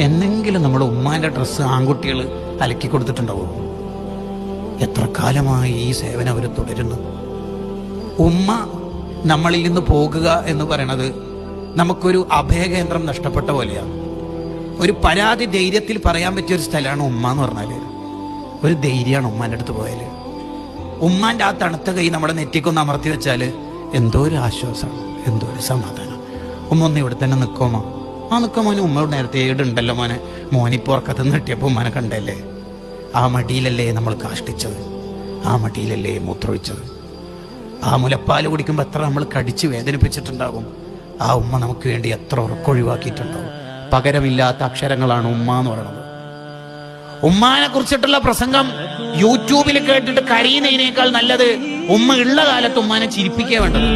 എന്നെങ്കിലും നമ്മുടെ ഉമ്മാന്റെ ഡ്രസ്സ് ആൺകുട്ടികൾ അലക്കി കൊടുത്തിട്ടുണ്ടാവോ? എത്ര കാലമായി ഈ സേവനം അവർ തുടരുന്നു. ഉമ്മ നമ്മളിൽ നിന്ന് പോകുക എന്ന് പറയണത് നമുക്കൊരു അഭയകേന്ദ്രം നഷ്ടപ്പെട്ട പോലെയാണ്. ഒരു പരാതി ധൈര്യത്തിൽ പറയാൻ പറ്റിയ ഒരു സ്ഥലമാണ് ഉമ്മ എന്ന് പറഞ്ഞാല്. ഒരു ധൈര്യമാണ് ഉമ്മാൻ്റെ അടുത്ത് പോയാൽ. ഉമ്മാൻ്റെ ആ തണുത്ത കൈ നമ്മുടെ നെറ്റിക്കൊന്ന് അമർത്തി വെച്ചാൽ എന്തോ ഒരു ആശ്വാസമാണ്, എന്തോ ഒരു സമാധാനം. ഉമ്മ ഒന്ന് ഇവിടെ തന്നെ നിൽക്കോമോ? ആ നിൽക്കോ മോനെ, ഉമ്മ നേരത്തെ ഏടുണ്ടല്ലോ മോനെ, മോനിപ്പോൾ ഉറക്കത്ത് നെട്ടിയപ്പോൾ ഉമ്മനെ കണ്ടല്ലേ. ആ മടിയിലല്ലേ നമ്മൾ കാഷ്ടിച്ചത്, ആ മടിയിലല്ലേ മൂത്രമൊഴിച്ചത്. ആ മുലപ്പാല് കുടിക്കുമ്പോൾ എത്ര നമ്മൾ കടിച്ച് വേദനിപ്പിച്ചിട്ടുണ്ടാകും. ആ ഉമ്മ നമുക്ക് വേണ്ടി എത്ര ഉറക്കൊഴിവാക്കിയിട്ടുണ്ടാവും. പകരമില്ലാത്ത അക്ഷരങ്ങളാണ് ഉമ്മ എന്ന് പറയുന്നത്. ഉമ്മാനെ കുറിച്ചിട്ടുള്ള പ്രസംഗം യൂട്യൂബിൽ കേട്ടിട്ട് കരയുന്നതിനേക്കാൾ നല്ലത് ഉമ്മ ഉള്ള കാലത്ത് ഉമ്മാനെ ചിരിപ്പിക്കേ വേണ്ടത്.